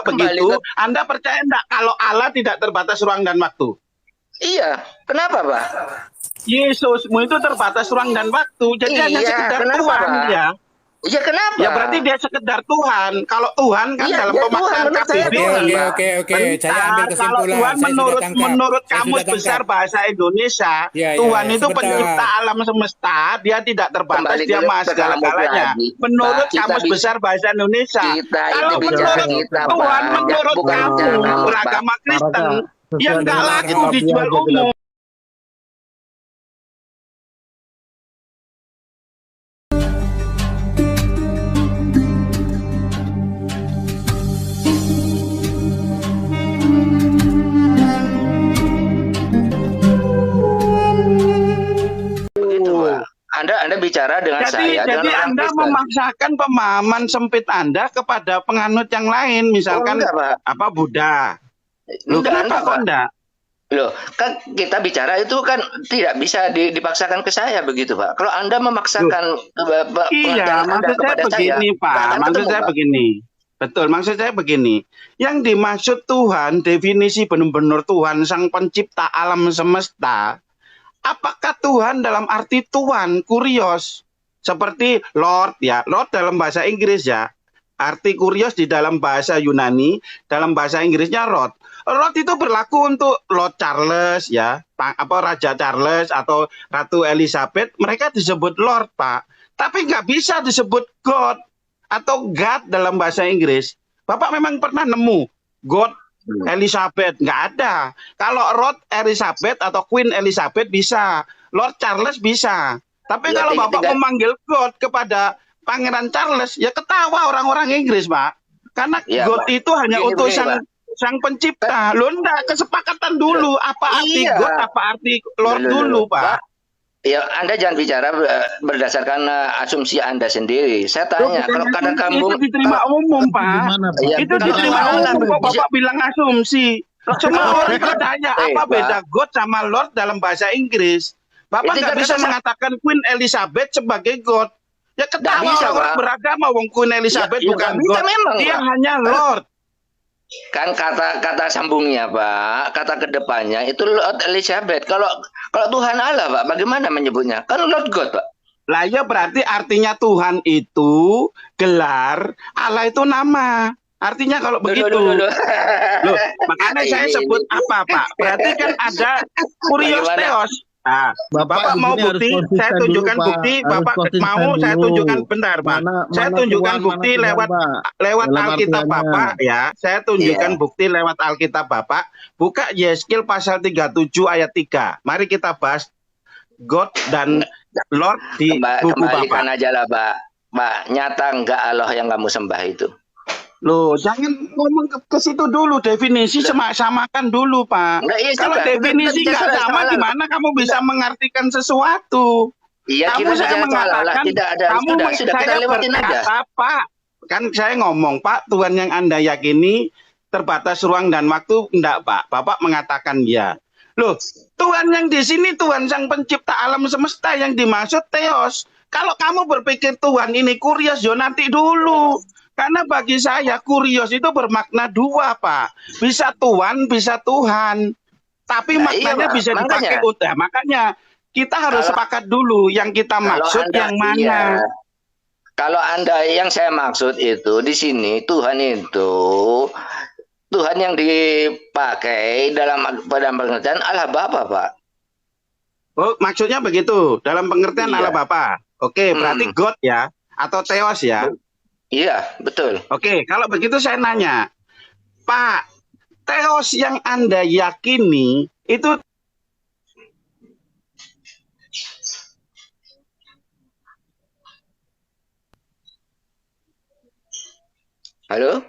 kalau begitu, Anda percaya enggak kalau Allah tidak terbatas ruang dan waktu? Iya, kenapa Pak? Yesusmu itu terbatas ruang dan waktu, jadi hanya sekedar Tuhan dia. Iya kenapa? Ya berarti dia sekedar Tuhan. Kalau Tuhan kan dalam pemaknaan KBBI. Oke. Saya ambil kesimpulan. Kalau Tuhan menurut Kamus Besar Bahasa Indonesia, Tuhan itu pencipta alam semesta, dia tidak terbatas, dia maha segala-galanya. Menurut Kamus Besar Bahasa Indonesia. Kalau menurut Tuhan, menurut kamu beragama Kristen, yang nggak laku dijual umum. Anda bicara dengan saya. Jadi Anda memaksakan pemahaman sempit Anda kepada penganut yang lain, misalkan apa Buddha. Loh, kenapa kok enggak? Loh, kan kita bicara itu kan tidak bisa dipaksakan ke saya begitu, Pak. Kalau Anda memaksakan iya, maksud saya begini, Pak. Maksud saya begini. Betul, maksud saya begini. Yang dimaksud Tuhan, definisi benar-benar Tuhan sang pencipta alam semesta. Apakah Tuhan dalam arti Tuhan, kurios, seperti Lord ya, Lord dalam bahasa Inggris ya, arti kurios di dalam bahasa Yunani, dalam bahasa Inggrisnya Lord. Lord itu berlaku untuk Lord Charles ya, apa Raja Charles atau Ratu Elizabeth, mereka disebut Lord Pak, tapi nggak bisa disebut God atau God dalam bahasa Inggris. Bapak memang pernah nemu God Elizabeth? Nggak ada. Kalau Lord Elizabeth atau Queen Elizabeth bisa, Lord Charles bisa. Tapi ya, kalau Bapak memanggil God kepada Pangeran Charles, ya ketawa orang-orang Inggris, Pak. Karena ya, God itu hanya untuk sang pencipta. Loh, enggak, kesepakatan dulu. Apa arti God, apa arti Lord dulu, Pak. Ya, Anda jangan bicara berdasarkan asumsi Anda sendiri. Saya tanya, kalau kata kamu itu diterima umum, Pak. Ya, itu diterima umum kok Bapak bilang asumsi. Semua orang bertanya apa beda God sama Lord dalam bahasa Inggris. Bapak nggak bisa mengatakan Queen Elizabeth sebagai God. Ya ketawa orang beragama, wong Queen Elizabeth bukan God. Dia hanya Lord. Kan kata sambungnya Pak, kata kedepannya itu Lord Elizabeth. Kalau Tuhan Allah Pak, bagaimana menyebutnya? Kan Lord God Pak. Lah ya berarti artinya Tuhan itu gelar, Allah itu nama. Artinya kalau begitu. Loh, makanya saya sebut apa Pak? Berarti kan ada kurios teos. Nah, Bapak mau bukti, saya tunjukkan bukti. Bapak mau saya tunjukkan bentar, Pak. Saya tunjukkan bukti lewat Alkitab Bapak ya. Saya tunjukkan bukti lewat Alkitab Bapak. Buka Yeskil pasal 37 ayat 3. Mari kita bahas God dan Lord di buku Bapak. Kembalikan aja lah, Pak. Pak, nyata enggak Allah yang kamu sembah itu? Loh, jangan ngomong ke situ dulu, definisi samakan dulu, Pak. Kalau definisi nggak sama, gimana kamu bisa mengartikan sesuatu? Iya, kamu saya mengatakan, tidak ada, kamu sudah kita lewatin aja. Pak, kan saya ngomong, Pak, Tuhan yang Anda yakini terbatas ruang dan waktu, enggak, Pak. Bapak mengatakan ya. Loh, Tuhan yang di sini Tuhan sang pencipta alam semesta, yang dimaksud Theos. Kalau kamu berpikir Tuhan ini kurios, yo nanti dulu. Karena bagi saya kurios itu bermakna dua, Pak. Bisa Tuhan, bisa Tuhan. Tapi maknanya bisa dipakai udah. Makanya kita harus sepakat dulu yang kita maksud yang mana. Kalau Anda yang saya maksud itu di sini Tuhan itu Tuhan yang dipakai dalam pengertian Allah Bapa, Pak. Oh, maksudnya begitu. Dalam pengertian Allah Bapa. Oke, berarti God ya atau Theos ya. Iya, betul. Oke, kalau begitu saya nanya, Pak, Theos yang Anda yakini itu Halo?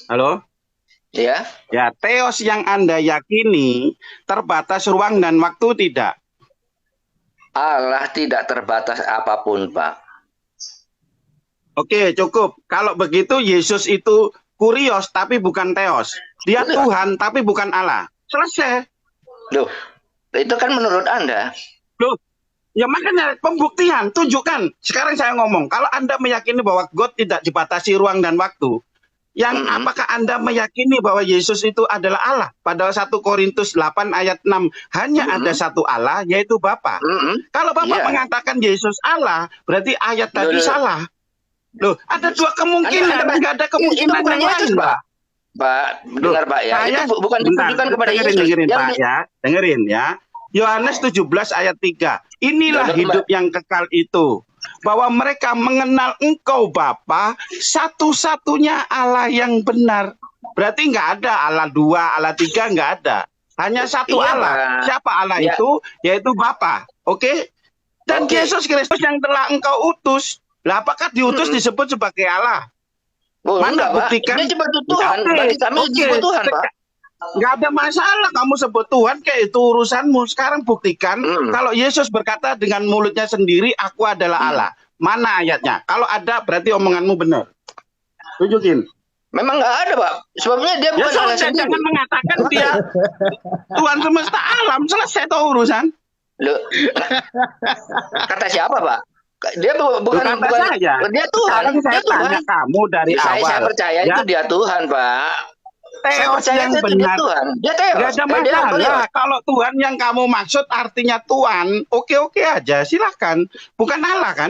Halo? Ya. Ya, Theos yang Anda yakini terbatas ruang dan waktu tidak? Allah tidak terbatas apapun, Pak. Oke, cukup. Kalau begitu Yesus itu kurios tapi bukan Theos. Dia Tuhan tapi bukan Allah. Selesai. Loh, itu kan menurut Anda. Loh, ya makanya pembuktian, tunjukkan. Sekarang saya ngomong, kalau Anda meyakini bahwa God tidak dibatasi ruang dan waktu, Yang apakah Anda meyakini bahwa Yesus itu adalah Allah? Padahal 1 Korintus 8 ayat 6 hanya ada satu Allah, yaitu Bapa. Kalau Bapak mengatakan Yesus Allah, berarti ayat tadi salah. Loh, ada dua kemungkinan, nggak ada kemungkinan yang lain, Pak. Pak, dengar Pak ya. Itu bukan ditujukan kepada Yesus. Dengerin Pak ya, dengerin ya. Yohanes 17 ayat 3. Inilah hidup yang kekal itu, bahwa mereka mengenal Engkau Bapa, satu-satunya Allah yang benar. Berarti nggak ada Allah 2, Allah 3, nggak ada. Hanya satu Allah. Siapa Allah itu? Yaitu Bapa. Oke? Dan Yesus Kristus yang telah Engkau utus. Lah apakah diutus disebut sebagai Allah? Mana buktikan? Dia sebut Tuhan. Berarti kami disebut Tuhan, Pak. Nggak ada masalah kamu sebut Tuhan, kayak itu urusanmu. Sekarang buktikan kalau Yesus berkata dengan mulutnya sendiri, aku adalah Allah. Mana ayatnya? Kalau ada berarti omonganmu benar. Tunjukin. Memang nggak ada, Pak. Sebabnya dia bukan Allah sendiri. Jangan mengatakan dia Tuhan semesta alam. Selesai tuh urusan. Loh, kata siapa, Pak? Dia bukan saya. Dia Tuhan. Saya tanya kamu dari awal. Saya percaya itu dia Tuhan, Pak. Teos yang benar. Dia teos. Gak ada masalah. Kalau Tuhan yang kamu maksud artinya Tuhan, oke-oke aja, silahkan. Bukan Allah kan?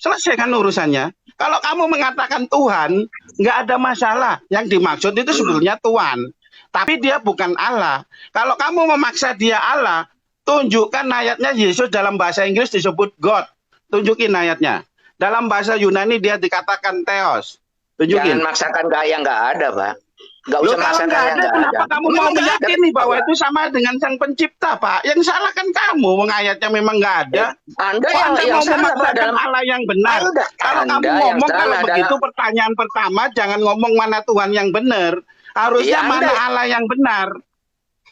Selesaikan urusannya. Kalau kamu mengatakan Tuhan, nggak ada masalah. Yang dimaksud itu sebetulnya Tuhan. Tapi dia bukan Allah. Kalau kamu memaksa dia Allah, tunjukkan ayatnya Yesus dalam bahasa Inggris disebut God. Tunjukin ayatnya. Dalam bahasa Yunani dia dikatakan Theos. Tunjukin. Jangan maksakan gaya yang nggak ada, Pak. Nggak usah maksakan gaya yang nggak ada. Kenapa kamu mau meyakini bahwa itu sama dengan Sang Pencipta, Pak? Yang salah kan kamu. Ayatnya memang nggak ada. Anda yang mau memaksakan dalam Allah yang benar. Kalau kamu ngomong kalau begitu pertanyaan pertama jangan ngomong mana Tuhan yang benar. Harusnya mana Allah yang benar.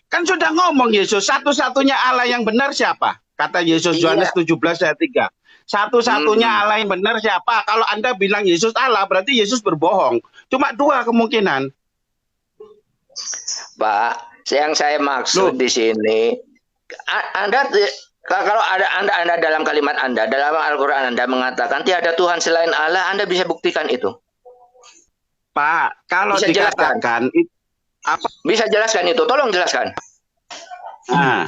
Kan sudah ngomong Yesus, satu-satunya Allah yang benar siapa? Kata Yesus Yohanes 17 ayat 3. Satu-satunya Allah yang benar siapa? Kalau Anda bilang Yesus Allah, berarti Yesus berbohong. Cuma dua kemungkinan. Pak, yang saya maksud di sini, Anda kalau ada Anda dalam kalimat Anda, dalam Al-Quran Anda mengatakan tiada Tuhan selain Allah, Anda bisa buktikan itu. Pak, kalau bisa dikatakan apa? Bisa jelaskan itu, tolong jelaskan. Nah,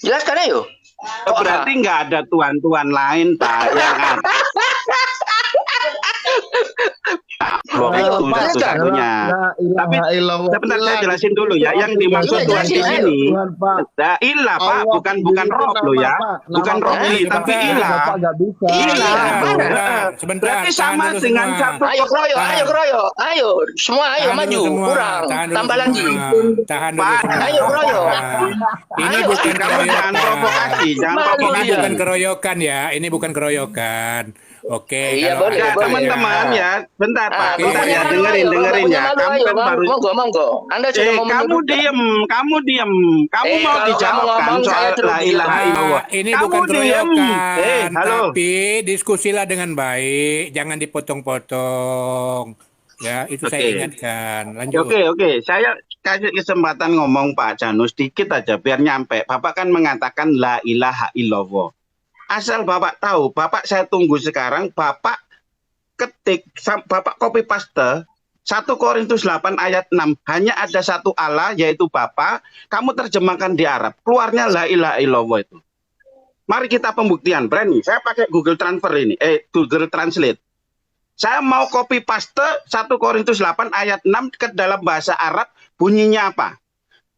jelaskan ayo. Berarti nggak ada tuan-tuan lain, Pak, yang ada. Itu satu-satunya. Tapi sebentar saya jelasin dulu ya. Yang dimaksud Tuhan di sini, ilah Pak, bukan roh lo ya, bukan roh ini, tapi ilah. Ilah. Berarti sama dengan satu. Ayo keroyo, ayo, semua ayo maju, kurang, tambah lagi. Tahan dulu. Ayo keroyo. Ini bukan jangan provokasi, Ini bukan keroyokan ya, ini bukan keroyokan. Oke, iya, boleh, teman-teman ya, bentar Pak, bentar ya, dengerin ya. Kamu kan baru monggo. Anda sudah mau kamu diem, kamu mau dijawabkan soal la ilaha illallah. Ini bukan keroyokan, tapi diskusilah dengan baik, jangan dipotong-potong. Ya, itu saya ingatkan. Lanjut. Oke. Saya kasih kesempatan ngomong Pak Janus dikit aja biar nyampe. Bapak kan mengatakan la ilaha illallah. Asal Bapak tahu, Bapak saya tunggu sekarang, Bapak ketik, Bapak copy paste 1 Korintus 8 ayat 6. Hanya ada satu Allah, yaitu Bapa. Kamu terjemahkan di Arab. Keluarnya la ilaha illallah itu. Mari kita pembuktian. Berani, saya pakai Google Transfer ini. Google Translate. Saya mau copy paste 1 Korintus 8 ayat 6 ke dalam bahasa Arab. Bunyinya apa?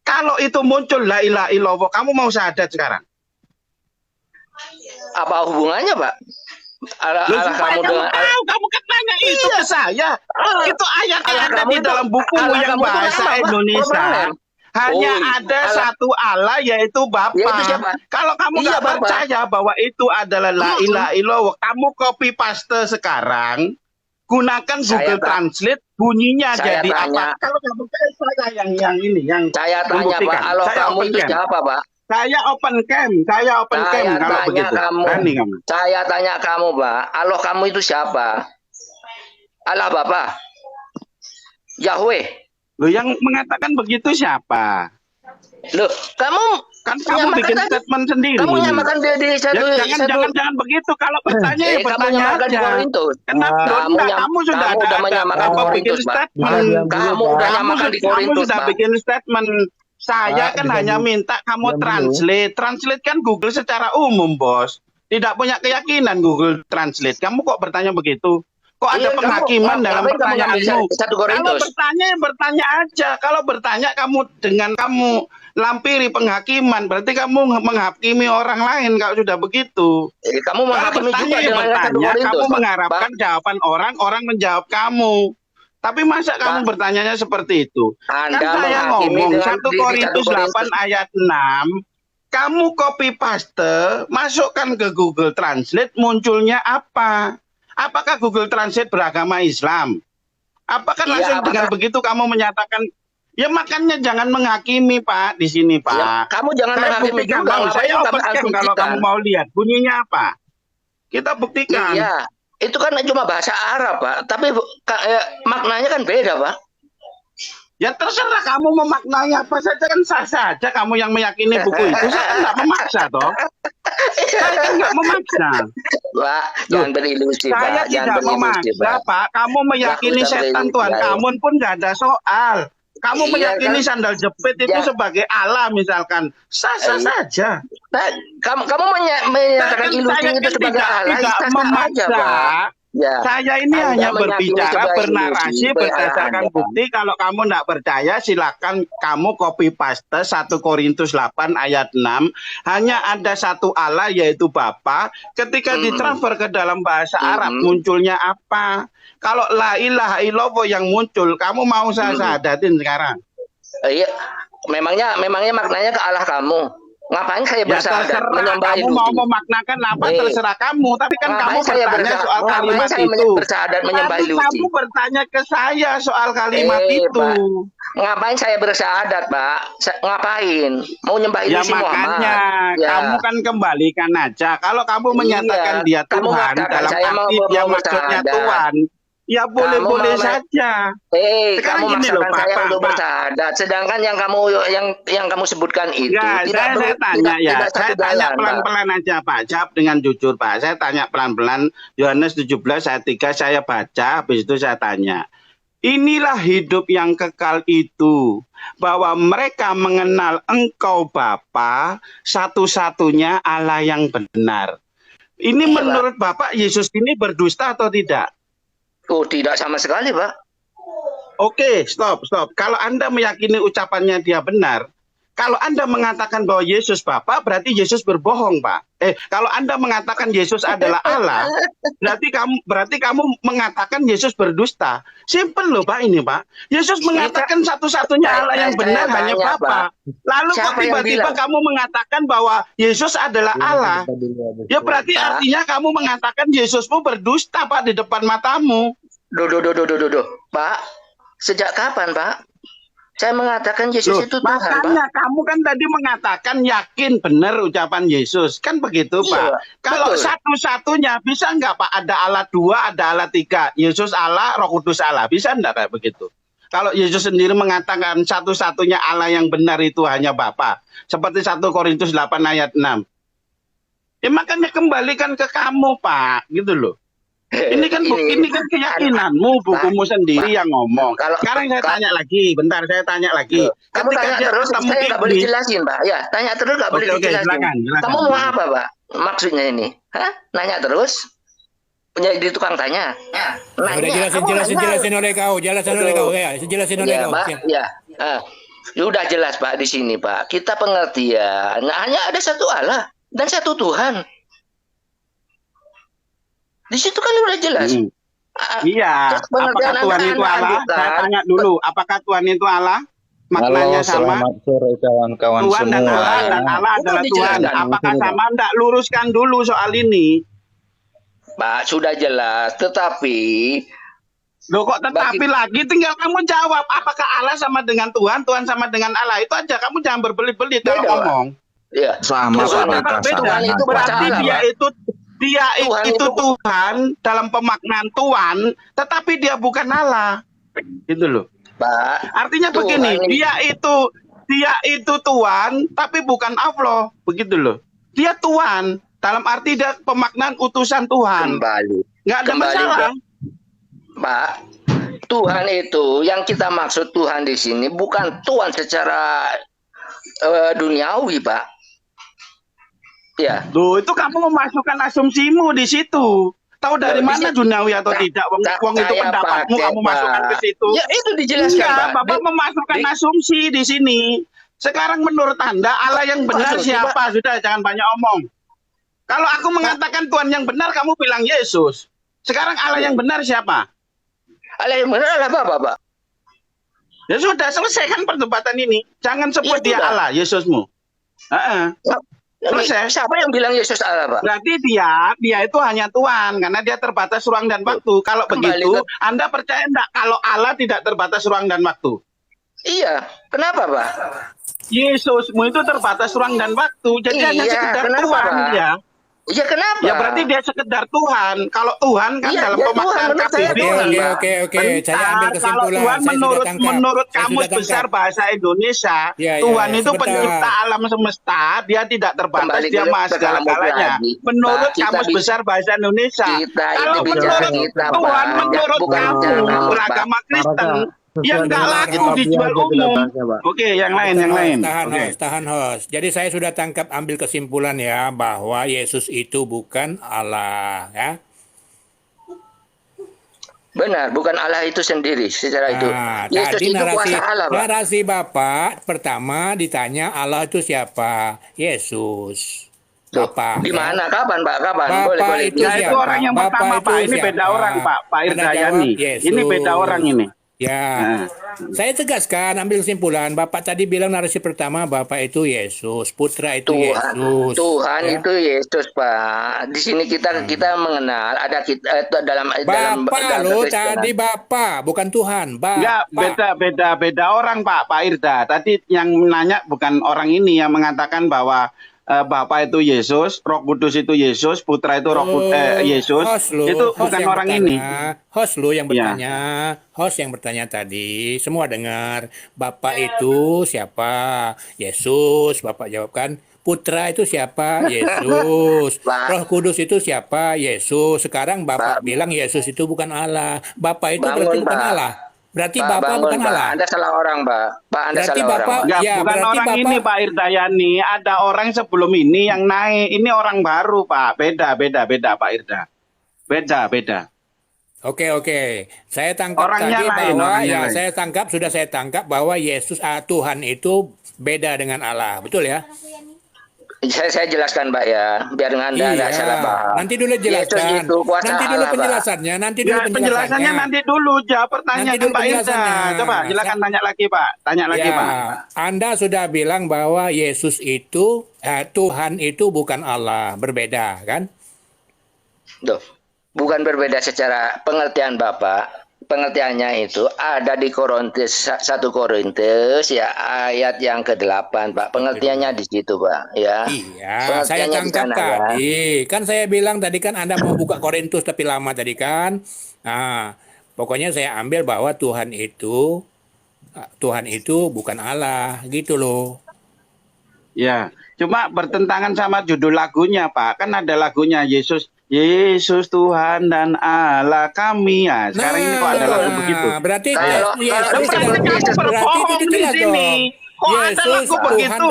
Kalau itu muncul la ilaha illallah, kamu mau syahadat sekarang? Apa hubungannya, Pak? Kamu kan nanya itu ke saya. Itu ayat yang ada di dalam bukumu yang bahasa Indonesia. Hanya ada satu Allah, yaitu Bapa. Kalau kamu nggak percaya bahwa itu adalah la ilaha illallah, kamu copy paste sekarang, gunakan Google Translate, bunyinya jadi apa? Kalau nggak percaya saya yang ini, yang saya tanya Pak, Allah kamu itu siapa, Pak? Saya open cam kalau begitu. Saya tanya kamu, Pak, Allah kamu itu siapa? Allah Bapa? Yahweh? Loh, yang mengatakan begitu siapa? Loh, kamu Kan kamu bikin statement sendiri. Kamu nyamakan dia di satu. Jangan begitu. Kalau bertanya ya bertanya aja. Kamu sudah menyamakan bikin statement. Kamu udah nyamakan di Korintus. Kamu sudah bikin statement. Saya kan hanya minta kamu translate. Translate kan Google secara umum, Bos. Tidak punya keyakinan Google Translate. Kamu kok bertanya begitu? Kok ada penghakiman dalam pertanyaanmu? Kalau bertanya aja. Kalau bertanya dengan kamu lampiri penghakiman, berarti kamu menghakimi orang lain kalau sudah begitu. Kamu menghakimi juga dengan bertanya, kamu mengharapkan jawaban orang menjawab kamu. Tapi masa kamu bertanyanya seperti itu? Kan saya ngomong 1 Korintus 8 ayat 6, kamu copy paste, masukkan ke Google Translate, munculnya apa? Apakah Google Translate beragama Islam? Apakah langsung dengan begitu kamu menyatakan, ya makanya jangan menghakimi Pak di sini Pak. Ya, kamu jangan menghakimi juga. Saya buktikan kalau kamu mau lihat bunyinya apa. Kita buktikan. Iya, itu kan cuma bahasa Arab Pak, tapi maknanya kan beda Pak. Ya terserah kamu memaknai apa saja, kan sah saja kamu yang meyakini buku itu. Saya kan nggak memaksa toh. Saya kan nggak memaksa. Pak, jangan berilusi Pak. Saya tidak memaksa Pak. Kamu meyakini setan Tuhan kamu pun nggak ada soal. Kamu meyakini sandal jepit itu sebagai Allah misalkan, sah-sah saja. Kamu menyatakan ilusi itu sebagai Allah, tidak memaksa. Ya. Saya ini hanya berbicara, bernarasi berdasarkan bukti. Kalau kamu tidak percaya, silakan kamu copy paste 1 Korintus 8 ayat 6. Hanya ada satu Allah, yaitu Bapa. Ketika ditransfer ke dalam bahasa Arab, munculnya apa? Kalau la ilaha illallah yang muncul, kamu mau saya sadatin sekarang? Iya, memangnya maknanya ke Allah kamu. Ngapain saya bersahadat menyembah kamu mau memaknakan apa terserah kamu, tapi kan kamu bertanya soal kalimat itu. Bersahadat menyembah ilusi. Kamu bertanya ke saya soal kalimat itu. Pak. Ngapain saya bersahadat, Pak? Ngapain? Mau nyembah ilusi Muhammad? Ya makanya kamu kan kembalikan aja. Kalau kamu menyatakan dia Tuhan dalam arti dia maksudnya Tuhan, ya boleh-boleh saja. Kamu maksakan saya untuk bersahadat, sedangkan yang kamu sebutkan itu saya tanya pelan-pelan aja Pak. Jawab dengan jujur Pak. Saya tanya pelan-pelan. Yohanes 17 ayat 3 saya baca, habis itu saya tanya. Inilah hidup yang kekal itu, bahwa mereka mengenal Engkau Bapa, satu-satunya Allah yang benar. Ini menurut Bapak Yesus ini berdusta atau tidak? Oh, tidak sama sekali, Pak. Oke, stop. Kalau Anda meyakini ucapannya dia benar, kalau Anda mengatakan bahwa Yesus Bapa, berarti Yesus berbohong, Pak. Kalau Anda mengatakan Yesus adalah Allah, berarti kamu mengatakan Yesus berdusta. Simpel loh, Pak, ini, Pak. Yesus mengatakan satu-satunya Allah yang benar hanya Bapa. Lalu kok tiba-tiba kamu mengatakan bahwa Yesus adalah Allah? Ya berarti artinya kamu mengatakan Yesusmu berdusta, Pak, di depan matamu. Pak, sejak kapan, Pak? Saya mengatakan Yesus itu Tuhan, makanya Pak. Kamu kan tadi mengatakan yakin benar ucapan Yesus. Kan begitu, Pak. Kalau satu-satunya, bisa nggak, Pak? Ada Allah 2, ada Allah 3. Yesus Allah, Roh Kudus Allah. Bisa nggak kayak begitu? Kalau Yesus sendiri mengatakan satu-satunya Allah yang benar itu hanya Bapa. Seperti 1 Korintus 8 ayat 6. Ya makanya kembalikan ke kamu, Pak. Gitu loh. Ini kan keyakinanmu, bukumu sendiri yang ngomong. Sekarang saya tanya lagi, bentar saya tanya lagi. Kamu tanya terus, saya nggak boleh jelasin, Pak. Ya, tanya terus nggak boleh dijelasin. Silakan. Kamu mau apa, Pak? Maksudnya ini? Nanya terus? Jadi tukang tanya. Udah jelasin oleh kau. Jelasin oleh kau. Pak. Ya. Sudah jelas, Pak, di sini, Pak. Kita pengertian. Hanya ada satu Allah dan satu Tuhan. Di situ kan udah jelas. Iya. Apakah Tuhan itu Allah? Saya tanya dulu. Apakah Tuhan itu Allah? Maknanya sama. Selamat sore kawan-kawan semua. Tuhan dan Allah adalah Tuhan. Apakah sama? Enggak, luruskan dulu soal ini. Pak, sudah jelas. Tetapi Loh kok tetapi lagi, tinggal kamu jawab. Apakah Allah sama dengan Tuhan? Tuhan sama dengan Allah? Itu aja. Kamu jangan berbelit-belit kalau ngomong. Iya. Sama. Tuhan itu berarti dia itu Tuhan dalam pemaknaan Tuhan, tetapi dia bukan Allah. Gitu loh. Pak, artinya begini, dia itu dia itu Tuhan, tapi bukan Allah, begitu loh. Dia Tuhan, dalam arti dia pemaknaan utusan Tuhan. Nggak ada masalah. Pak, Tuhan itu yang kita maksud Tuhan di sini bukan Tuhan secara duniawi, Pak. Ya. Loh, itu kamu memasukkan asumsimu di situ. Tahu dari mana duniawi atau tidak? Wong itu pendapatmu, kamu masukkan ke situ. Ya, itu dijelaskan, Pak. Pak. Bapak memasukkan asumsi di sini. Sekarang menurut Anda Allah yang benar siapa? Sudah, jangan banyak omong. Kalau aku mengatakan Tuhan yang benar, kamu bilang Yesus. Sekarang Allah yang benar siapa? Allah yang benar adalah Bapak. Ya sudah, selesaikan perdebatan ini. Jangan sebut dia Allah, Yesusmu. Selesai. Siapa yang bilang Yesus Allah, Pak? Berarti dia itu hanya Tuhan, karena dia terbatas ruang dan waktu. Kalau begitu, Anda percaya enggak kalau Allah tidak terbatas ruang dan waktu? Iya. Kenapa, Pak? Yesusmu itu terbatas ruang dan waktu. Jadi hanya sekedar Tuhan dia. Iya, kenapa? Ya berarti dia sekedar Tuhan. Kalau Tuhan kan dalam pemaknaan KBBI. Oke. Saya ambil kesimpulan. Kalau Tuhan menurut Kamus Besar Bahasa Indonesia, Tuhan itu pencipta alam semesta, dia tidak terbatas, dia maha segala-galanya. Menurut Kamus Besar Bahasa Indonesia. Kalau menurut Tuhan, menurut kamu beragama Kristen, yang nggak laku dijual umum. Oke, yang lain. Tahan, host. Jadi saya sudah tangkap, ambil kesimpulan ya bahwa Yesus itu bukan Allah, ya. Benar, bukan Allah itu sendiri secara itu. Yesus Tadi itu kuasa Allah, Pak. narasi Bapak pertama ditanya Allah itu siapa? Yesus. Bapak. Di mana? Kapan, Pak? Kapan? Bapak Boleh. itu siapa? Itu orang yang pertama, Pak. Ini beda orang, Pak. Pak Irdayani. Ini beda orang ini. Ya, saya tegaskan, ambil kesimpulan. Bapak tadi bilang narasi pertama Bapak itu Yesus, Putra itu Yesus. Tuhan itu Yesus, Pak. Di sini kita mengenal ada kita dalam Bapak lo tadi Bapak, bukan Tuhan. Ya, beda orang, Pak Irda. Tadi yang nanya bukan orang ini yang mengatakan bahwa Bapa itu Yesus, Roh Kudus itu Yesus, Putra itu Yesus. Itu bukan orang ini. Host lo yang bertanya, host yang bertanya tadi, semua dengar. Bapak itu siapa? Yesus. Bapak jawabkan. Putra itu siapa? Yesus. Roh Kudus itu siapa? Yesus. Sekarang Bapak bilang Yesus itu bukan Allah. Bapak itu berarti bukan Allah. Berarti Bapak bukan Allah. Anda salah orang, Pak. Anda berarti salah Bapak, orang. Ya, bukan orang Bapak, ini, Pak Irdayani. Ada orang sebelum ini yang naik. Ini orang baru, Pak. Beda, Pak Irda. Beda. Oke. Saya tangkap orangnya tadi lain, bahwa lain. saya tangkap bahwa Yesus Tuhan itu beda dengan Allah. Betul ya? Saya jelaskan, Pak, ya, biar Anda tidak salah paham. Nanti dulu jelaskan. Nanti dulu penjelasannya. Nanti dulu jawab pertanyaan Pak Irda. Coba silakan tanya lagi, Pak. Pak. Anda sudah bilang bahwa Yesus itu Tuhan itu bukan Allah, berbeda kan? Tuh, bukan berbeda secara pengertian Bapak. Pengertiannya itu ada di Korintus 1 Korintus ya ayat yang ke-8, Pak. Pengertiannya di situ, Pak, ya. Iya, saya tangkap tadi. Kan saya bilang tadi kan Anda mau buka Korintus tapi lama tadi kan. Nah, pokoknya saya ambil bahwa Tuhan itu bukan Allah, gitu loh. Ya, cuma bertentangan sama judul lagunya, Pak. Kan ada lagunya Yesus Tuhan dan Allah kami. Ya, sekarang ini kok ada lagu begitu. Berarti Yesus berbohong di sini. Kok ada lagu begitu?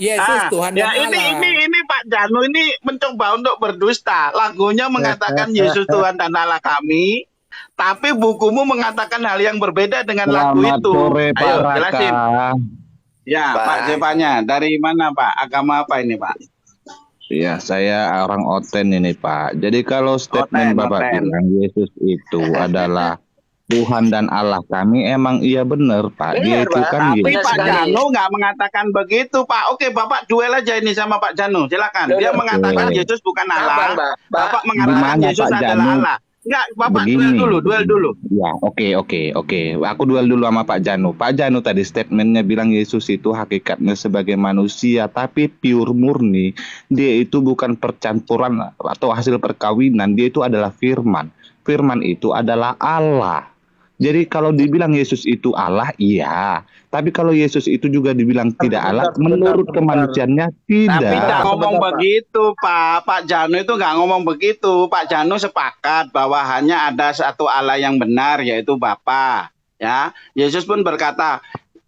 Yesus Tuhan dan Allah. Ini Pak Janu ini mencoba untuk berdusta. Lagunya mengatakan Yesus Tuhan dan Allah kami, tapi bukumu mengatakan hal yang berbeda dengan lagu itu. Ayo jelasin. Ya, Pak Jepanya dari mana, Pak? Agama apa ini, Pak? Ya, saya orang Oten ini, Pak. Jadi kalau statement Bapak bilang Yesus itu adalah Tuhan dan Allah kami, emang iya benar, Pak. Dia itu kan Tapi Pak Janu nggak mengatakan begitu, Pak. Oke, Bapak duel aja ini sama Pak Janu. Silakan. Dia mengatakan Yesus bukan Allah. Bapak mengatakan Yesus adalah Allah. Enggak, Bapak duel dulu. Ya, oke. Aku duel dulu sama Pak Janu. Pak Janu tadi statementnya bilang Yesus itu hakikatnya sebagai manusia, tapi pure murni. Dia itu bukan percampuran atau hasil perkawinan. Dia itu adalah firman. Firman itu adalah Allah. Jadi kalau dibilang Yesus itu Allah, iya. Tapi kalau Yesus itu juga dibilang tidak Allah, menurut kemanusiaannya Tapi tidak. nggak ngomong Sebentar, Pak. begitu, Pak. Pak Janu itu nggak ngomong begitu. Pak Janu sepakat bahwa hanya ada satu Allah yang benar, yaitu Bapa. Ya, Yesus pun berkata,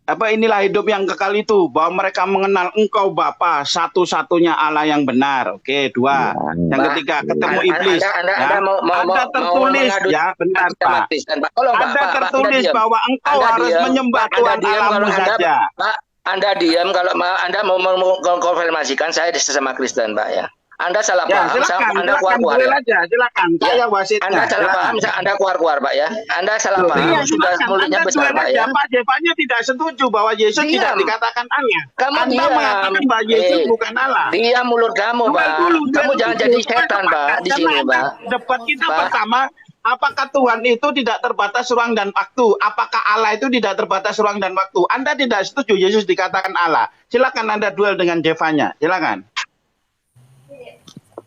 apa inilah hidup yang kekal itu, bahwa mereka mengenal Engkau Bapa, satu-satunya Allah yang benar. Oke, dua. Yang Pak, ketiga, ketemu Anda, iblis. anda, Ya. anda mau Ada tertulis, mengadu ya benar sama Pak. Kristen, Pak. Tolong, Pak, Ada Pak, Anda tertulis diam. bahwa engkau Anda harus diam, menyembah Pak, Anda Tuhan diam Allahmu kalau Anda, saja. Pak, Anda diam kalau Anda mau mengkonfirmasikan saya sesama Kristen, Pak ya. Anda salah Ya, paham, silakan, Anda silakan, keluar-keluar boleh ya. aja, silakan. Ya, Saya wasitnya. Anda salah silakan. paham, Anda keluar-keluar, Pak ya. Anda salah Loh, paham, iya, sudah silakan. mulutnya Anda besar, duel Pak aja. ya. Pak Jevanya tidak setuju bahwa Yesus Diam. tidak dikatakan Allah. Kamu Anda diam. mengatakan bahwa Yesus bukan Allah. Diam mulut kamu, Duel Pak. dulu, Kamu duel jangan dulu. jadi Supaya setan, sepakat. Pak, di Karena sini, Anda- Pak. Debat kita Pak. pertama, apakah Tuhan itu tidak terbatas ruang dan waktu? Apakah Allah itu tidak terbatas ruang dan waktu? Anda tidak setuju Yesus dikatakan Allah. Silakan Anda duel dengan Jevanya. Silakan.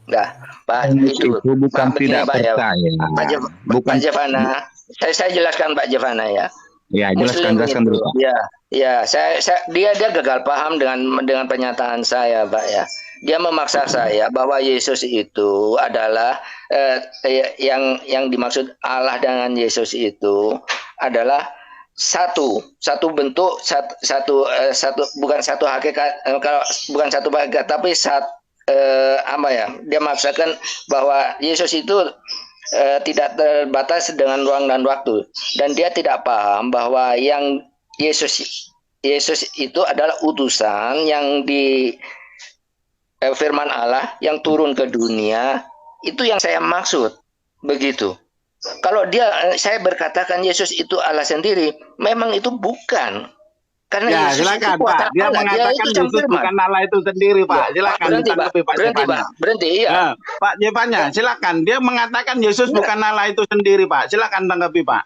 Nah, Pak, Itu bukan Pak, begini, tidak Pak, ya. percaya. Pak Jevana, saya jelaskan Pak Jevana ya. Ya, jelaskan dulu, Pak. Ya, dia gagal paham dengan pernyataan saya, Pak ya. Dia memaksa saya bahwa Yesus itu adalah yang dimaksud Allah dengan Yesus itu adalah satu bentuk, satu bukan satu hakikat, kalau bukan satu hakikat tapi apa ya? Dia memaksakan bahwa Yesus itu tidak terbatas dengan ruang dan waktu, dan dia tidak paham bahwa yang Yesus itu adalah utusan yang di firman Allah yang turun ke dunia. Itu yang saya maksud begitu. Kalau saya berkatakan Yesus itu Allah sendiri, memang itu bukan. Karena Ya, Yesus silakan itu Pak. Dia Allah, mengatakan itu Yesus firman. bukan Allah itu sendiri, Pak. Ya, Silakan berhenti, Pak. tanggapi Pak Berhenti, Jevanya. Pak. Berhenti, iya. Ya, Pak Jevanya, silakan. Dia mengatakan Yesus Ya. bukan Allah itu sendiri, Pak. Silakan tanggapi, Pak.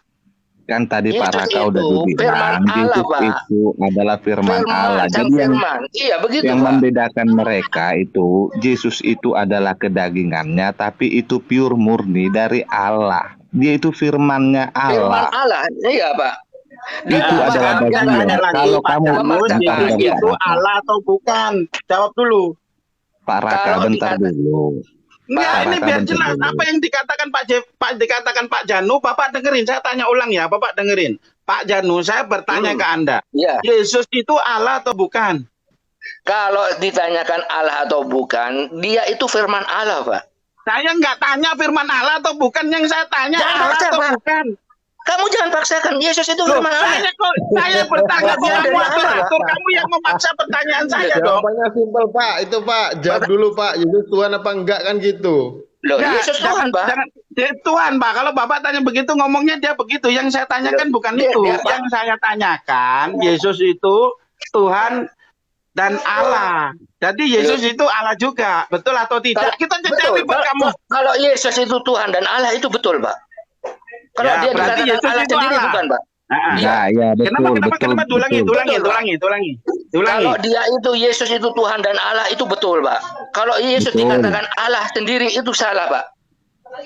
Kan tadi Pak Yesus Raka udah itu firman dibilang Allah, Yesus Pak. itu adalah firman Allah. Sang Jadi yang firman. Iya, begitu, yang Pak. membedakan mereka itu Yesus itu adalah kedagingannya, tapi itu pure murni dari Allah. Dia itu firmannya Firman Allah. Allah. Iya, Pak. Itu Pak, adalah Pak, bagian. Tanya lagi, Kalau Pak kamu Janus, Jangan, Yesus bentar, itu Pak. Allah atau bukan? Jawab dulu. Pak Raka Kalau bentar dikata- dulu. Enggak, Pak ini Raka biar bentar jelas. dulu. Apa yang dikatakan dikatakan Pak Janu, Bapak dengerin. Saya tanya ulang ya, Bapak dengerin. Pak Janu, saya bertanya ke Anda. Iya. Yesus itu Allah atau bukan? Kalau ditanyakan Allah atau bukan, dia itu firman Allah, Pak. Saya nggak tanya firman Allah atau bukan. Yang saya tanya Jangan Allah paksa, atau Pak. bukan. Kamu jangan paksakan Yesus itu Loh, firman Allah. saya bertanya, Apa kamu dari atur, Allah, atur. Pak? Kamu yang memaksa pertanyaan saya dong. Jawabannya simpel, Pak. Itu, Pak. Jawab dulu, Pak. Yesus Tuhan apa enggak kan gitu. Loh, Ya, Yesus Tuhan, Pak. Tuhan, Pak. Kalau Bapak tanya begitu, ngomongnya dia begitu. Yang saya tanyakan bukan itu. Yang saya tanyakan, Yesus itu Tuhan dan Allah. Jadi Yesus itu Allah juga. Betul atau tidak? Kita cari buat kamu. Kalau Yesus itu Tuhan dan Allah itu betul, Pak. Kalau Ya, dia berarti dikatakan Yesus Allah itu sendiri Allah. bukan, Pak. Nah, ya Kenapa ulangi. Kalau dia itu Yesus itu Tuhan dan Allah itu betul, Pak. Kalau Yesus Betul. dikatakan Allah sendiri itu salah, Pak.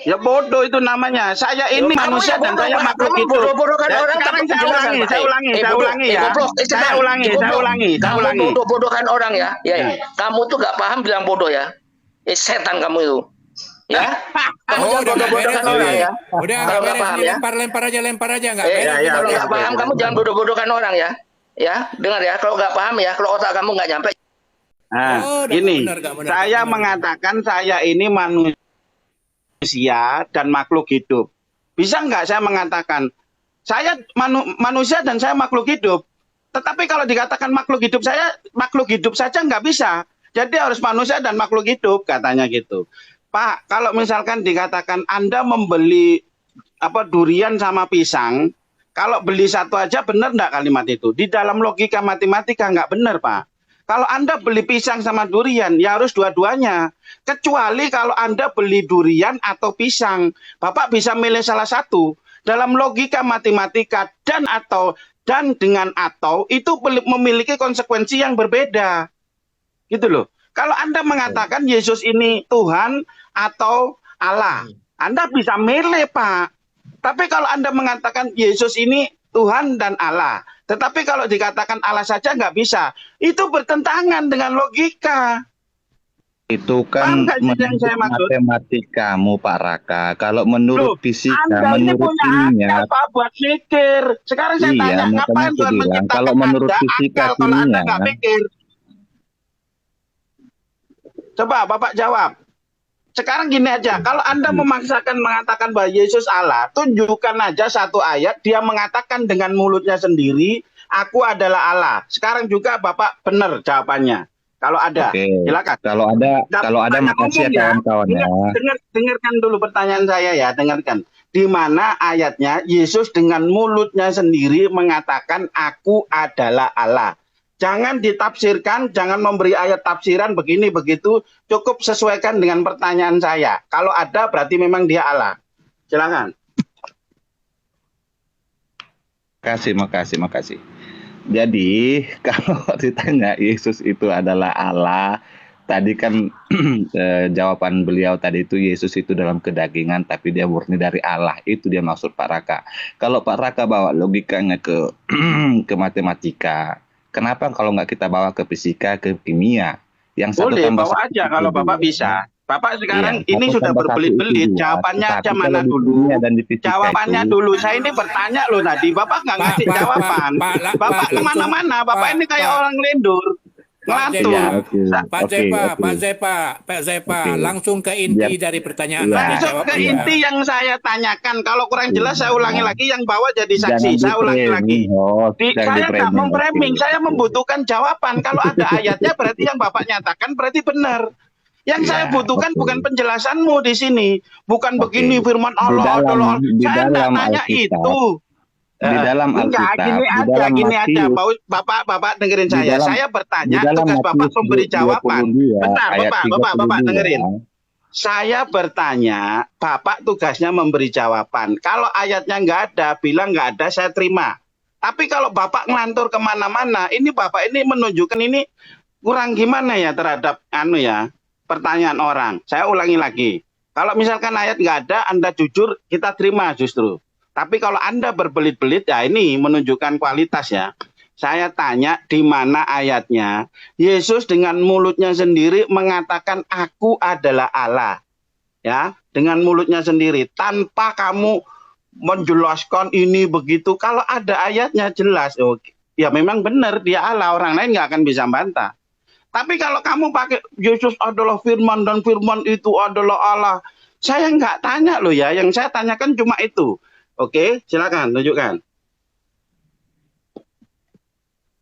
Ya bodoh itu namanya. Saya ini Kamu manusia yang dan bodoh, saya Pak. makhluk Kamu hidup. bodoh-bodohkan Dan orang, sekarang tapi saya penjelasan, ulangi, Pak. saya ulangi. Goblok, Saya ulangi. Kamu bodoh-bodohkan orang ya. Ya. Kamu tuh gak paham bilang bodoh ya. Setan kamu itu. Ya. Kamu jangan udah nggak bodoh-bodohkan beres, orang ini. ya. Udah Kalau nggak nggak beres, paham ini ya. lempar aja, nggak beres. ya, Kalau oke, nggak oke, paham oke. kamu jangan bodoh-bodohkan orang ya. Ya, dengar ya. Kalau nggak paham ya, kalau otak kamu nggak nyampe. Nah, Oh, udah gini, nggak benar, saya nggak benar. mengatakan saya ini manusia dan makhluk hidup. Bisa nggak saya mengatakan saya manusia dan saya makhluk hidup? Tetapi kalau dikatakan makhluk hidup saja nggak bisa. Jadi harus manusia dan makhluk hidup katanya gitu. Pak, kalau misalkan dikatakan Anda membeli durian sama pisang, kalau beli satu aja benar nggak kalimat itu? Di dalam logika matematika nggak benar, Pak. Kalau Anda beli pisang sama durian, ya harus dua-duanya. Kecuali kalau Anda beli durian atau pisang. Bapak bisa milih salah satu. Dalam logika matematika dan dengan atau itu memiliki konsekuensi yang berbeda. Gitu loh. Kalau Anda mengatakan Yesus ini Tuhan atau Allah, Anda bisa milih, Pak. Tapi kalau Anda mengatakan Yesus ini Tuhan dan Allah, tetapi kalau dikatakan Allah saja nggak bisa, itu bertentangan dengan logika. Itu Paham kan nggak sih yang saya menurut maksud? matematikamu, Pak Raka. Kalau Loh, menurut fisika, Anda ini menurut punya kimia, akal Pak buat mikir. Sekarang saya iya, tanya, makanya ngapain aku Tuhan bilang, menciptakan kalau menurut Anda fisika akal kalau Anda kimia, nggak mikir? Coba Bapak jawab. Sekarang gini aja, kalau Anda memaksakan mengatakan bahwa Yesus Allah, tunjukkan aja satu ayat, dia mengatakan dengan mulutnya sendiri, aku adalah Allah. Sekarang juga Bapak benar jawabannya. Kalau ada, oke. silakan. Kalau ada Banyak makasih ya ngomong ya. kawan-kawan ya. Dengarkan dulu pertanyaan saya ya, dengarkan. Di mana ayatnya Yesus dengan mulutnya sendiri mengatakan aku adalah Allah. Jangan ditafsirkan, jangan memberi ayat tafsiran begini begitu, cukup sesuaikan dengan pertanyaan saya. Kalau ada berarti memang dia Allah. Silakan. Makasih. Jadi kalau ditanya Yesus itu adalah Allah, tadi kan jawaban beliau tadi itu Yesus itu dalam kedagingan tapi dia murni dari Allah. Itu dia maksud Pak Raka. Kalau Pak Raka bawa logikanya ke ke matematika, kenapa kalau nggak kita bawa ke fisika, ke kimia? Yang satu Boleh, tambah bawa satu aja itu kalau Bapak dua. bisa. Bapak sekarang Iya, ini satu sudah tambah satu itu berbelit-belit. dua. Jawabannya aja Tetapi mana kalau di dulu? kimia dan di fisika Jawabannya itu, dulu. Saya ini bertanya loh tadi. Bapak nggak Pak, ngasih Pak, jawaban. Pak, Bapak langsung, kemana-mana. Bapak Pak, ini kayak Pak, orang lendur. Pak Ngelantur. iya, Zepa, oke, Pak oke, Zepa, oke, Pak Zepa, oke. langsung ke Biar, inti dari pertanyaan iya, aja Langsung jawab ke aja. inti yang saya tanyakan. Kalau kurang jelas saya ulangi iya. lagi. Yang bawa jadi Jangan saksi. Saya ulangi lagi. di-framing, host. Jangan Saya nggak di-framing, memframing. oke, Saya oke. membutuhkan jawaban. Kalau ada ayatnya berarti yang Bapak nyatakan berarti benar. Yang saya Iya, butuhkan oke, bukan penjelasanmu di sini. Bukan oke. begini firman Di Allah dalam, adalah. di Saya nggak dalam tanya Alkitab, itu. di dalam Enggak, Alkitab, di dalam gini aja. Matius, Bapak dengerin di saya. dalam, Saya di bertanya, dalam tugas Bapak Matius memberi jawaban. 22 Bentar, ayat Bapak 32, dengerin. Saya bertanya, Bapak tugasnya memberi jawaban. Kalau ayatnya nggak ada, bilang nggak ada, saya terima. Tapi kalau Bapak ngelantur kemana-mana, ini Bapak ini menunjukkan ini kurang gimana ya terhadap pertanyaan orang. Saya ulangi lagi. Kalau misalkan ayat nggak ada, Anda jujur, kita terima justru. Tapi kalau Anda berbelit-belit, ya ini menunjukkan kualitas ya. Saya tanya di mana ayatnya. Yesus dengan mulutnya sendiri mengatakan aku adalah Allah. Ya, dengan mulutnya sendiri. Tanpa kamu menjelaskan ini begitu. Kalau ada ayatnya jelas. Oh, ya memang benar dia Allah. Orang lain nggak akan bisa bantah. Tapi kalau kamu pakai Yesus adalah firman dan firman itu adalah Allah. Saya nggak tanya loh ya. Yang saya tanyakan cuma itu. Oke, silakan tunjukkan.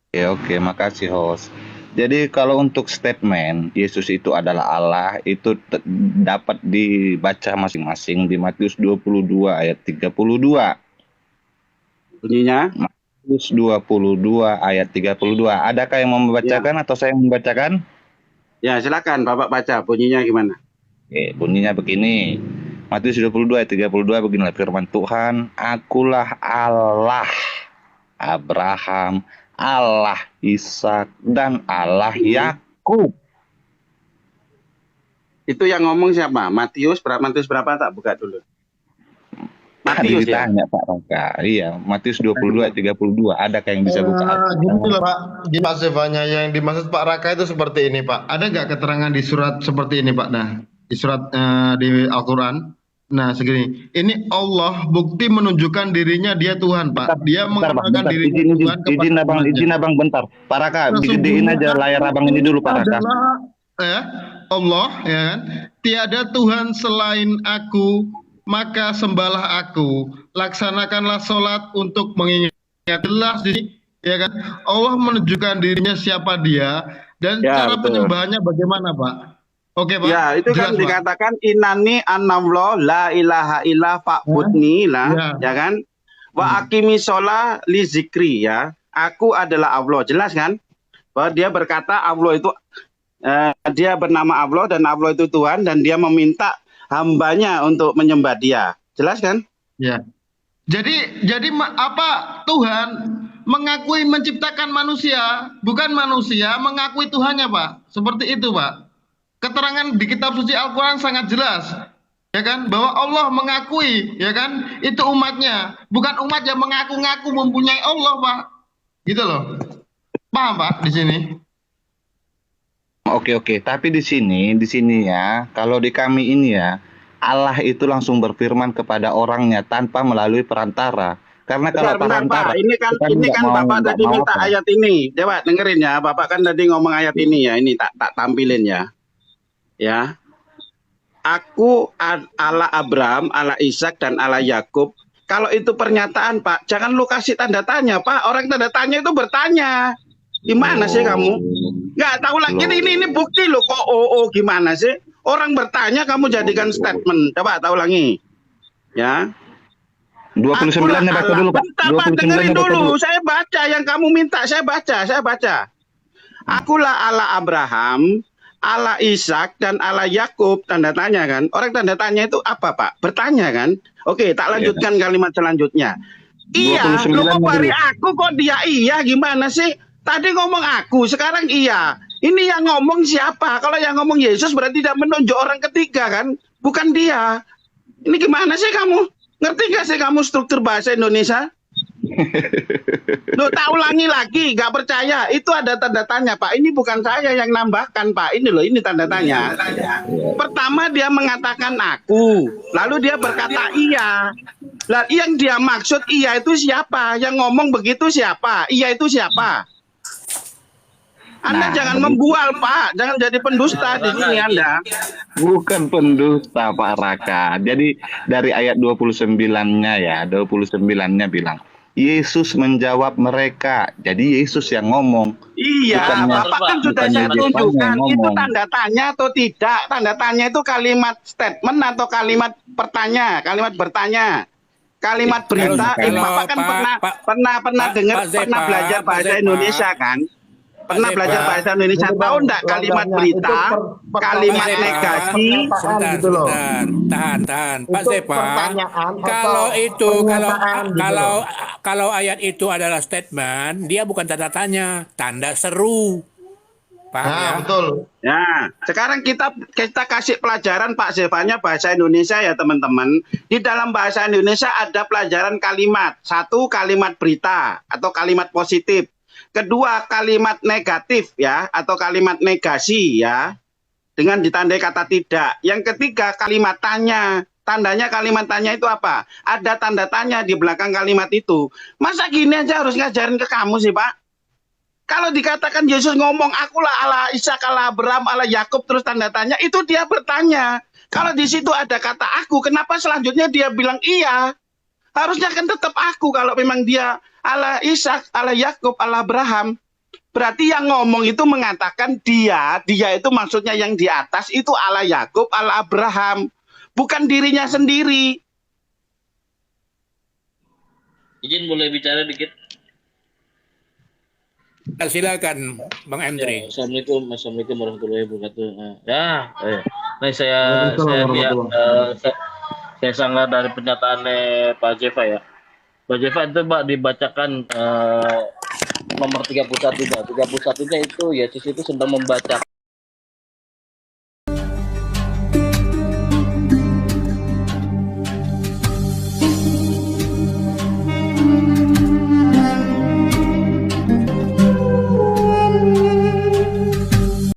Oke, makasih host. Jadi kalau untuk statement Yesus itu adalah Allah itu dapat dibaca masing-masing di Matius 22 ayat 32. Bunyinya? Matius 22 ayat 32. Adakah yang mau membacakan atau saya yang membacakan? Ya, silakan Bapak baca. Bunyinya gimana? Oke, bunyinya begini. Matius 22 ayat 32 beginilah firman Tuhan, akulah Allah Abraham, Allah Ishak dan Allah Yakub. Itu yang ngomong siapa? Matius berapa tak buka dulu. Tadi Matius ya. ditanya Pak Raka. Iya, Matius 22 ayat 32. Adakah yang bisa buka? Gini loh Pak, di Pak Zevanya yang dimaksud Pak Raka itu seperti ini Pak. Ada nggak keterangan di surat seperti ini Pak? Nah, di surat di Al-Quran. Nah, segini. Ini Allah bukti menunjukkan dirinya dia Tuhan Pak. Dia mengenalkan dirinya Tuhan kepada izin abang bentar. Pak Raka, gedein aja layar abang ini dulu Pak Raka. Allah ya kan. Tiada Tuhan selain aku, maka sembahlah aku. Laksanakanlah sholat untuk mengingat. Jelas di sini ya kan. Allah menunjukkan dirinya siapa dia dan Ya, cara betul. penyembahannya bagaimana Pak? Oke Pak. Ya, itu kan Jelas, Pak. dikatakan inani anamlo la ilaha illa fa'budni lah, ya kan? Wa akimi sholah li zikri ya. Aku adalah Allah, jelas kan? Bahwa dia berkata Allah itu dia bernama Allah dan Allah itu Tuhan dan dia meminta hambanya untuk menyembah dia. Jelas kan? Ya. Jadi apa Tuhan mengakui menciptakan manusia, bukan manusia mengakui Tuhannya, Pak. Seperti itu, Pak. Keterangan di kitab suci Al-Quran sangat jelas. ya kan, bahwa Allah mengakui, ya kan, itu umatnya, bukan umat yang mengaku-ngaku mempunyai Allah, Pak. Gitu loh. Paham, Pak, di sini? Oke, oke. Tapi di sini ya, kalau di kami ini ya, Allah itu langsung berfirman kepada orangnya tanpa melalui perantara. Karena kalau Bentar, perantara, Pak. kita Ini nggak kan mau Bapak nggak tadi mau minta apa. ayat ini. Coba dengerin ya. Bapak kan tadi ngomong ayat ini ya. Ini tak tampilin ya. Ya. Aku Allah Abraham, Allah Ishak dan Allah Yakub. Kalau itu pernyataan, Pak, jangan lu kasih tanda tanya, Pak. Orang tanda tanya itu bertanya. Gimana sih kamu? Nggak tahu lagi. Ini bukti loh. Kok gimana sih? Orang bertanya kamu jadikan statement. Coba tahu lagi. Ya. 29-nya baca dulu, Pak. Bentar, Pak, 29-nya dengerin baca dulu. dulu. Saya baca yang kamu minta. Saya baca. Akulah Allah Abraham, Allah Ishak dan Allah Yakub. Tanda tanya kan? Orang tanda tanya itu apa, Pak? Bertanya kan? Oke, tak lanjutkan kalimat selanjutnya. Iya, lo kok 29-nya bari dulu. aku kok dia iya gimana sih? Tadi ngomong aku, sekarang iya. Ini yang ngomong siapa? Kalau yang ngomong Yesus berarti tidak menunjuk orang ketiga kan? Bukan dia. Ini gimana sih kamu? Ngerti gak sih kamu struktur bahasa Indonesia? Loh, tak ulangi lagi, gak percaya. Itu ada tanda tanya, Pak. Ini bukan saya yang nambahkan, Pak. Ini loh, ini tanda tanya. Pertama dia mengatakan aku, lalu dia berkata iya. Lah, yang dia maksud iya itu siapa? Yang ngomong begitu siapa? Iya itu siapa? Anda Nah, jangan membual, Pak. Jangan jadi pendusta di sini Anda. bukan pendusta, Pak Raka. Jadi dari ayat 29-nya ya, 29-nya bilang, Yesus menjawab mereka. Jadi Yesus yang ngomong. Iya, Bukannya- Bapak kan sudah bukannya saya Jepang yang tunjukkan. Itu ngomong. tanda tanya atau tidak? Tanda tanya itu kalimat statement atau kalimat bertanya. Kalimat berita. kalau Bapak kan Pak- pernah dengar, Pak Zepa, pernah belajar Pak bahasa Zepa. Indonesia kan? Pernah Zepa. belajar bahasa Indonesia. Tahu enggak kalimat berita, kalimat Pak Zepa, negasi? sebentar, gitu loh. tahan. Pak Itu Zepa, pertanyaan kalau atau itu pernyataan gitu kalau ayat itu adalah statement, dia bukan tanda tanya, tanda seru. Paham Nah, ya? betul. Ya, sekarang kita kasih pelajaran Pak Zevanya bahasa Indonesia ya teman-teman. Di dalam bahasa Indonesia ada pelajaran kalimat. Satu, kalimat berita atau kalimat positif. Kedua, kalimat negatif ya atau kalimat negasi ya. Dengan ditandai kata tidak. Yang ketiga, kalimat tanya. Tandanya kalimat tanya itu apa? Ada tanda tanya di belakang kalimat itu. Masa gini aja harus ngajarin ke kamu sih, Pak? Kalau dikatakan Yesus ngomong, akulah Allah Ishak, Allah Abraham, Allah Yakub, terus tanda tanya, itu dia bertanya. Kalau di situ ada kata aku, kenapa selanjutnya dia bilang iya? Harusnya kan tetap aku kalau memang dia Allah Ishak, Allah Yakub, Allah Abraham. Berarti yang ngomong itu mengatakan dia itu maksudnya yang di atas itu Allah Yakub, Allah Abraham. Bukan dirinya sendiri. Izin boleh bicara dikit? Silakan Bang M3. Assalamualaikum warahmatullahi wabarakatuh. Nah, saya sangat dari pernyataan Pak Jeva ya. Pak Jeva itu Pak dibacakan nomor 31-nya. 31-nya itu Yesus itu sedang membaca